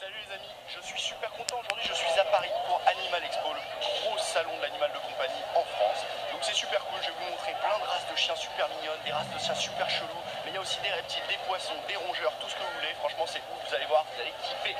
Salut les amis, je suis super content aujourd'hui, je suis à Paris pour Animal Expo, le plus gros salon de l'animal de compagnie en France. Donc c'est super cool, je vais vous montrer plein de races de chiens super mignonnes, des races de chiens super chelous, mais il y a aussi des reptiles, des poissons, des rongeurs, tout ce que vous voulez. Franchement c'est ouf, vous allez voir, vous allez kiffer.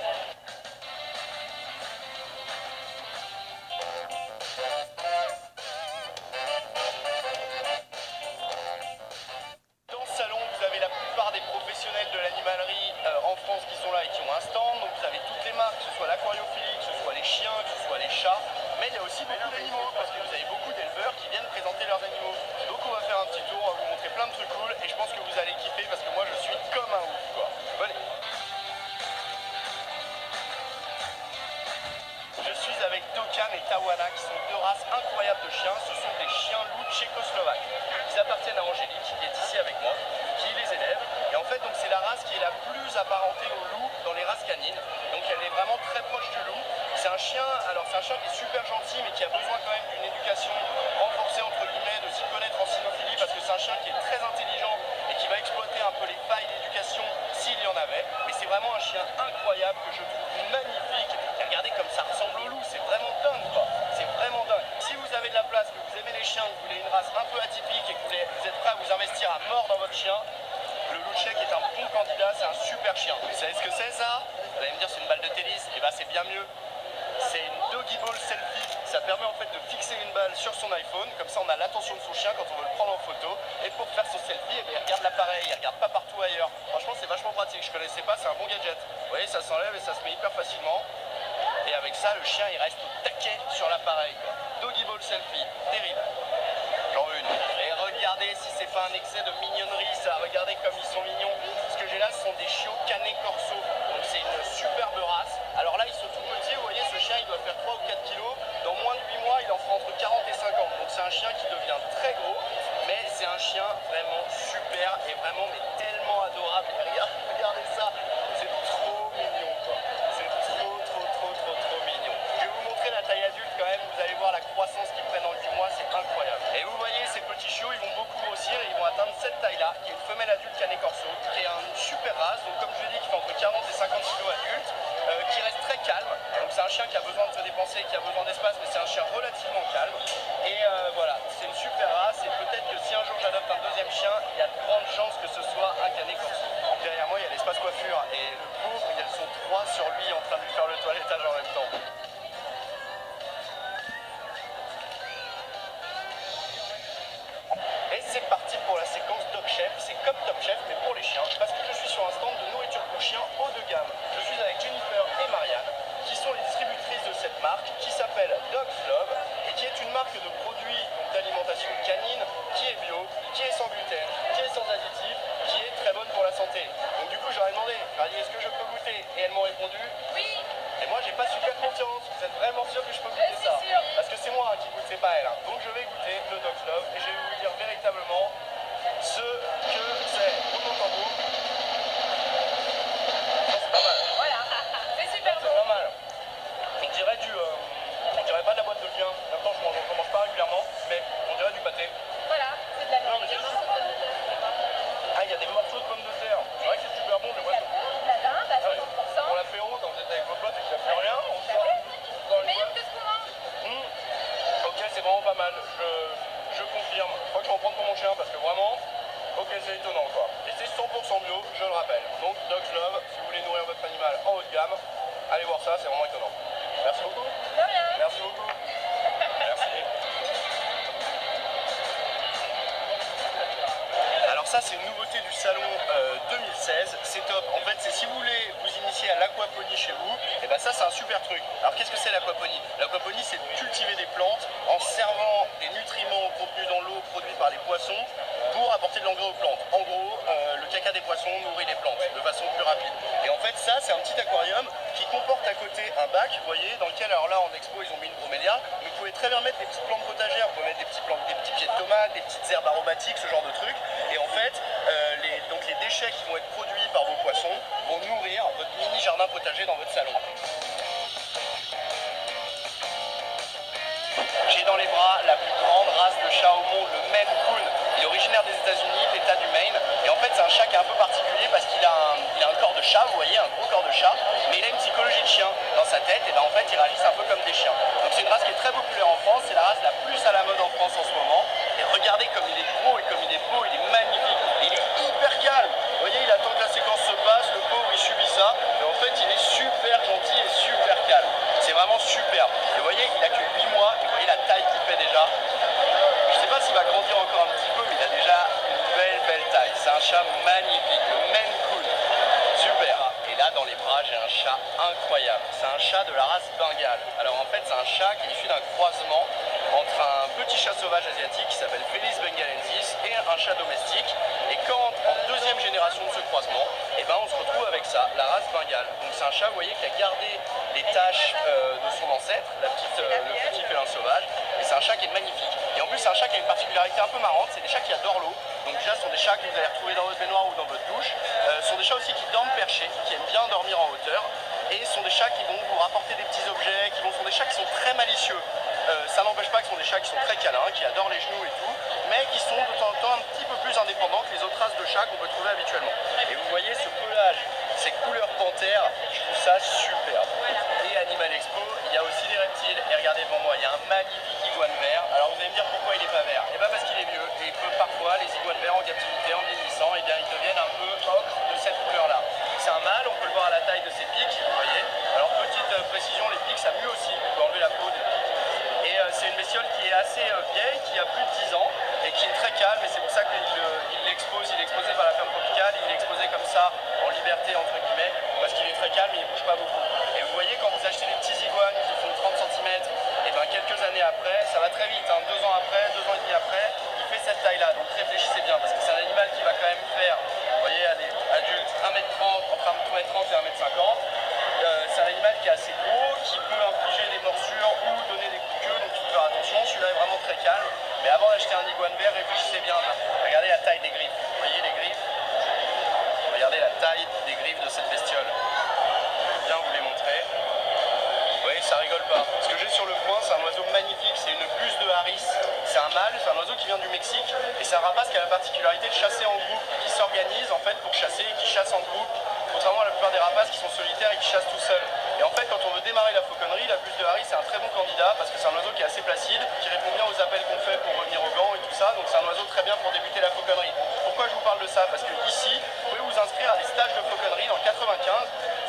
Dans ce salon, vous avez la plupart des professionnels de l'animalerie en France qui sont là et qui ont un stand. Donc vous avez toutes les marques, que ce soit l'aquariophilie, que ce soit les chiens, que ce soit les chats. Mais il y a aussi beaucoup d'animaux parce que vous avez beaucoup d'éleveurs qui viennent présenter leurs animaux. Donc on va faire un petit tour, on va vous montrer plein de trucs cool et je pense que vous allez kiffer parce que moi je suis comme un ouf quoi. Venez. Je suis avec Dokan et Tawana qui sont deux races incroyables de chiens. Ce sont des chiens loups tchécoslovaques. Ils appartiennent à Angélique qui est ici avec moi, qui les élève. Et en fait donc c'est la race qui est la plus apparentée au loup dans les races canines. Donc elle est vraiment très proche du loup. C'est un chien, alors c'est un chien qui est super gentil mais qui a besoin quand même d'une éducation renforcée entre guillemets, de s'y connaître en cynophilie parce que c'est un chien qui est très intelligent et qui va exploiter un peu les failles d'éducation s'il y en avait. Mais c'est vraiment un chien incroyable que je trouve magnifique. Et regardez comme ça ressemble au loup, c'est vraiment dingue quoi. C'est vraiment dingue. Si vous avez de la place, que vous aimez les chiens, que vous voulez une race un peu atypique et que vous êtes prêt à vous investir à mort dans votre chien, le loup tchèque est un bon candidat, c'est un super chien. Vous savez ce que c'est ça? Vous allez me dire c'est une balle de tennis, et bah c'est bien mieux. C'est une doggy ball selfie. Ça permet en fait de fixer une balle sur son iPhone. Comme ça, on a l'attention de son chien quand on veut le prendre en photo. Et pour faire son selfie, il regarde l'appareil, il regarde pas partout ailleurs. Franchement, c'est vachement pratique. Je connaissais pas, c'est un bon gadget. Vous voyez, ça s'enlève et ça se met hyper facilement. Et avec ça, le chien, il reste au taquet sur l'appareil. Doggy ball selfie, terrible. J'en veux une. Et regardez si c'est pas un excès de mignonnerie, ça. Regardez comme ils sont mignons. Ce que j'ai là, ce sont des chiots Canet Corso. Donc c'est une superbe race. Alors là, ils sont tout petits. Vous voyez, ce chien, il doit faire 3 ou 4 kilos. Dans moins de 8 mois, il en fera entre 40 et 50. Donc c'est un chien qui devient très gros. Mais c'est un chien vraiment super et vraiment mais tellement adorable. Et regardez ça. C'est trop mignon, quoi. C'est trop mignon. Je vais vous montrer la taille adulte quand même. Vous allez voir la croissance qu'ils prennent en 8 mois. C'est incroyable. Et vous voyez, ces petits chiots, ils vont beaucoup grossir et ils vont atteindre cette taille-là, qui est une femelle adulte Canet Corso, qui est une super race. Donc comme je l'ai dit, qui fait entre 40 et 50 kilos adulte, qui reste très calme. Donc c'est un chien qui a besoin de se dépenser, qui a besoin d'espace, mais c'est un chien relativement calme. Et voilà, c'est une super race. Et peut-être que si un jour j'adopte un deuxième chien, il y a de grandes chances que ce soit un Canet Corso. Derrière moi, il y a l'espace coiffure. Et le pauvre, elles sont 3 sur lui en train de lui faire le toilettage en même temps. Et c'est parti pour la séquence Dog Chef. C'est comme Top Chef mais pour les chiens parce que je suis sur un stand de nourriture pour chiens haut de gamme. Je suis avec Jennifer et Marianne qui sont les distributrices de cette marque qui s'appelle Dog's Love et qui est une marque de produits d'alimentation canine qui est bio, qui est sans gluten, qui est sans additifs, qui est très bonne pour la santé. Donc du coup je leur ai demandé, je leur ai dit est-ce que je peux goûter et elles m'ont répondu Oui. et moi j'ai pas super confiance. Vous êtes vraiment sûr que je peux goûter ça? Sûr. Parce que c'est moi qui goûte, c'est pas elle. Donc je vais goûter le Dog's Love et je vais vous dire véritablement ce que c'est. Roulement de tambour. Ça c'est pas mal. Voilà. C'est super C'est bon. pas mal. On dirait on dirait pas de la boîte de chien. En même temps je mange pas régulièrement, mais on dirait du pâté. Voilà. C'est de la Non, mais c'est nourriture. Ah, il y a des morceaux de pommes de terre. C'est vrai que c'est super bon, Il y j'aimerais a de la dinde à Ah ouais. 50%. Pour l'apéro, quand vous êtes avec vos potes et qu'il n'y a plus rien, on Bah sort ouais. dans une Meilleur boîte. que ce qu'on mange. Ok, c'est vraiment pas mal. Je confirme. Je crois que je vais en prendre pour mon chien parce que vraiment, ok, c'est étonnant quoi. Et c'est 100% bio, je le rappelle. Donc Dog's Love, si vous voulez nourrir votre animal en haut de gamme, allez voir ça, c'est vraiment étonnant. Merci beaucoup. De rien. Merci beaucoup. Merci. Alors ça c'est une nouveauté du salon 2016, c'est top. En fait c'est si vous voulez vous initier à l'aquaponie chez vous, et ben ça c'est un super truc. Alors qu'est-ce que c'est l'aquaponie? L'aquaponie c'est de cultiver des plantes en servant des nutriments contenus dans l'eau produits par les poissons pour apporter de l'engrais aux plantes. En gros, le caca des poissons nourrit les plantes de façon plus rapide. Et en fait ça c'est un petit aquarium qui comporte à côté un bac, vous voyez, dans lequel alors là en expo ils ont mis une bromélia, mais vous pouvez très bien mettre des petites plantes potagères, vous pouvez mettre des petits pieds de tomates, des petites herbes aromatiques, ce genre de trucs. Et en fait, donc les déchets qui vont être produits par vos poissons vont nourrir votre mini jardin potager dans votre salon. J'ai dans les bras la plus grande race de chat au monde, le Maine Coon. Il est originaire des États-Unis, l'État du Maine. Et en fait, c'est un chat qui est un peu particulier parce qu'il a un corps de chat, vous voyez, un gros corps de chat. Mais il a une psychologie vraiment superbe. Et vous voyez, il a que 8 mois, et vous voyez la taille qu'il fait déjà. Je sais pas s'il va grandir encore un petit peu, mais il a déjà une belle taille. C'est un chat magnifique, le Maine Coon. Super. Et là, dans les bras, j'ai un chat incroyable. C'est un chat de la race Bengale. Alors en fait, c'est un chat qui est issu d'un croisement entre un petit chat sauvage asiatique qui s'appelle Felis bengalensis et un chat domestique. Et quand, en deuxième génération de ce croisement, eh ben, on se retrouve avec ça, la race Bengale. Donc c'est un chat, vous voyez, qui a gardé les taches de son ancêtre, le petit félin sauvage. Et c'est un chat qui est magnifique. Et en plus, c'est un chat qui a une particularité un peu marrante, c'est des chats qui adorent l'eau. Donc déjà, ce sont des chats que vous allez retrouver dans votre baignoire ou dans votre douche. Ce sont des chats aussi qui dorment perchés, qui aiment bien dormir en hauteur. Et ce sont des chats qui vont vous rapporter des petits objets, sont des chats qui sont très malicieux. Ça n'empêche pas que ce sont des chats qui sont très câlins, qui adorent les genoux et tout, mais qui sont de temps en temps un petit peu plus indépendants que les autres races de chats qu'on peut trouver habituellement. Et vous voyez ce pelage, ces couleurs panthères, je trouve ça superbe. Et Animal Expo, il y a aussi des reptiles. Et regardez devant moi, il y a un magnifique iguane vert. Alors vous allez me dire pourquoi il n'est pas vert. Et bien parce qu'il est vieux. Et il peut parfois, les iguanes verts en captivité, en vieillissant, et bien ils deviennent un peu ocre de cette couleur-là. C'est un mâle, on peut le voir à la taille de ses pics, vous voyez. Alors petite précision, les pics ça mue aussi, on peut enlever la peau des pics. Et c'est une bestiole qui est assez vieille, qui a plus de 10 ans, et qui est très calme, et c'est pour ça qu'il l'expose, il est exposé par la ferme tropicale, il est exposé comme ça, en liberté entre guillemets, parce qu'il est très calme et il ne bouge pas beaucoup. Et vous voyez quand vous achetez des petits iguanes qui font 30 cm, et bien quelques années après, ça va très vite, hein, 2 ans après, 2 ans et demi après, il fait cette taille-là, donc réfléchissez bien, parce que c'est un animal qui va quand même faire, vous voyez, adulte, 1m30, entre 1m30 et 1m50. C'est un animal qui est assez gros, qui peut infliger des morsures ou donner des coups de queue, donc il faut faire attention. Celui-là est vraiment très calme. Mais avant d'acheter un iguane vert, réfléchissez bien. Regardez la taille des griffes. Vous voyez les griffes? Regardez la taille des griffes de cette bestiole. Je vais bien vous les montrer. Vous voyez, ça rigole pas. Ce que j'ai sur le coin, c'est un oiseau magnifique. C'est une buse de Harris. C'est un mâle, c'est un oiseau qui vient du Mexique. Et c'est un rapace qui a la particularité de chasser en groupe, qui s'organise en fait pour chasser, qui chasse en groupe. Contrairement à la plupart des rapaces qui sont solitaires et qui chassent tout seuls. Et en fait, quand on veut démarrer la fauconnerie, la buse de Harris c'est un très bon candidat parce que c'est un oiseau qui est assez placide, qui répond bien aux appels qu'on fait pour revenir au gant et tout ça. Donc c'est un oiseau très bien pour débuter la fauconnerie. Pourquoi je vous parle de ça? Parce que ici, vous pouvez vous inscrire à des stages de fauconnerie dans le 95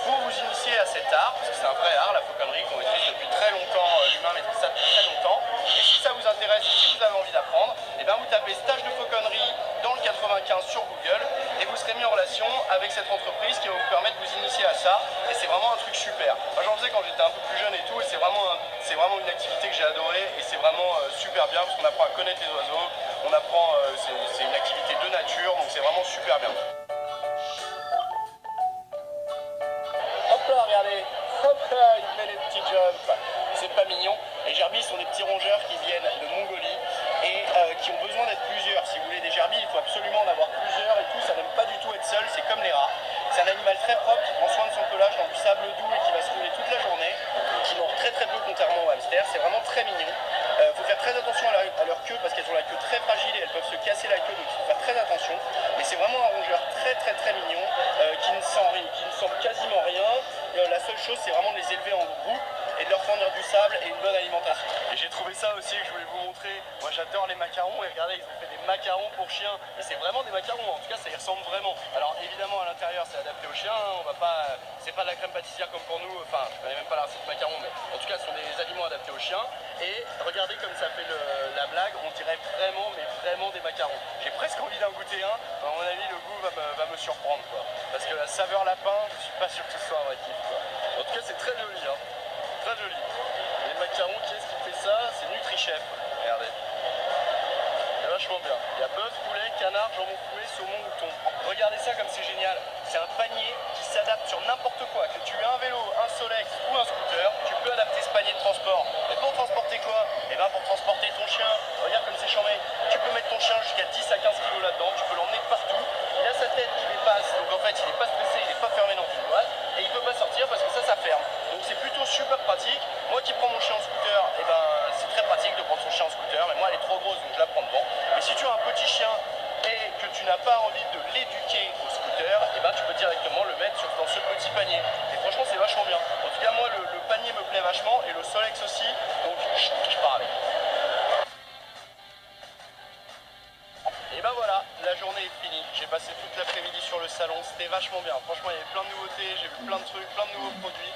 pour vous initier à cet art, parce que c'est un vrai art, la fauconnerie qu'on maîtrise depuis très longtemps, l'humain maîtrise ça depuis très longtemps. Et si ça vous intéresse, si vous avez envie d'apprendre, et bien vous tapez stage de fauconnerie dans le 95 sur Google et vous serez mis en relation avec cette entreprise qui va vous permettre de vous initier à ça. Et c'est vraiment un truc super. Moi j'en faisais quand j'étais un peu plus jeune et tout, et c'est vraiment une activité que j'ai adorée et c'est vraiment super bien parce qu'on apprend à connaître les oiseaux, on apprend, c'est une activité de nature, donc c'est vraiment super bien. Hop là, regardez, hop là, il fait des petits jumps, c'est pas mignon. Les gerbilles sont des petits rongeurs qui viennent de Mongolie et qui ont besoin d'être plusieurs. Si vous voulez des gerbilles, il faut absolument en avoir plusieurs et tout, ça n'aime pas du tout être seul, c'est comme les rats. C'est un animal très propre qui prend soin de son pelage dans du sable doux et qui va se rouler toute la journée, qui mord très peu contrairement aux hamsters, c'est vraiment très mignon. Faut faire très attention à leur queue parce qu'elles ont la queue très fragile et elles peuvent se casser la queue, donc il faut faire très attention. Mais c'est vraiment un rongeur très mignon qui ne sent quasiment rien. La seule chose c'est vraiment de les élever en groupe et de leur fournir du sable et une bonne alimentation. Et j'ai trouvé ça aussi que je voulais vous montrer. Moi j'adore les macarons et regardez, ils ont fait des macarons pour chiens. Et c'est vraiment des macarons, en tout cas ça y ressemble vraiment. Alors évidemment à l'intérieur c'est adapté aux chiens, hein. On va pas, c'est pas de la crème pâtissière comme pour nous, enfin je connais même pas la recette de macarons, mais en tout cas ce sont des aliments adaptés aux chiens. Et regardez comme ça fait la blague, on dirait vraiment, mais vraiment des macarons. J'ai presque envie d'en goûter un, à mon avis le goût va me surprendre quoi. Parce que la saveur lapin, je suis pas sûr que ce soit un vrai kiff quoi. En tout cas c'est très joli hein. Très joli. Les macarons, qui est-ce qui fait ça? C'est NutriChef. Regardez. C'est vachement bien. Il y a bœuf, poulet, canard, jambon fouet, saumon, mouton. Regardez ça comme c'est génial. C'est un panier qui s'adapte sur n'importe quoi. Que tu aies un vélo, un Solex ou un scooter, tu peux adapter ce panier de transport. Et pour transporter quoi? Et bien pour transporter ton chien. Regarde comme c'est chambé. Tu peux mettre ton chien jusqu'à 10 à 15 kg là-dedans. Tu peux l'emmener partout. Il a sa tête qui dépasse. Donc en fait, il n'est pas stressé, il n'est pas fermé dans une boîte. Et il ne peut pas sortir parce que ça ferme. Donc c'est plutôt super pratique. Moi qui prends mon chien en scooter, et ben c'est très pratique de prendre son chien en scooter. Mais moi elle est trop grosse donc je la prends devant. Mais si tu as un petit chien et que tu n'as pas envie de l'éduquer au scooter, et ben tu peux directement le mettre dans ce petit panier. Et franchement c'est vachement bien. En tout cas moi le panier me plaît vachement et le Solex aussi. Donc je pars avec. Et ben voilà, la journée est finie. J'ai passé toute l'après-midi sur le salon salon, c'était vachement bien. Franchement, il y avait plein de nouveautés, j'ai vu plein de trucs, plein de nouveaux produits.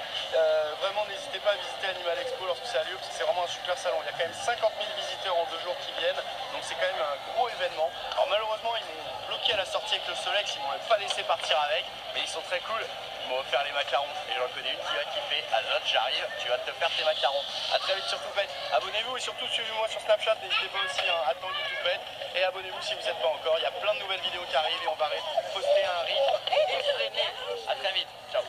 Vraiment, n'hésitez pas à visiter Animal Expo lorsque c'est à Lyon, parce que c'est vraiment un super salon. Il y a quand même 50 000 visiteurs en 2 jours qui viennent, donc c'est quand même un gros événement. Alors malheureusement, ils m'ont bloqué à la sortie avec le Solex, ils m'ont même pas laissé partir avec, mais ils sont très cool. Ils m'ont offert les macarons, et j'en connais une qui va kiffer. Azot, j'arrive, tu vas te faire tes macarons. A très vite sur Toupette. Abonnez-vous et surtout suivez-moi sur Snapchat, n'hésitez pas aussi à Tanguy Toupette. Et abonnez-vous si vous n'êtes pas encore, il y a plein de nouvelles vidéos qui arrivent et on va poster un rythme effréné. A très vite, ciao.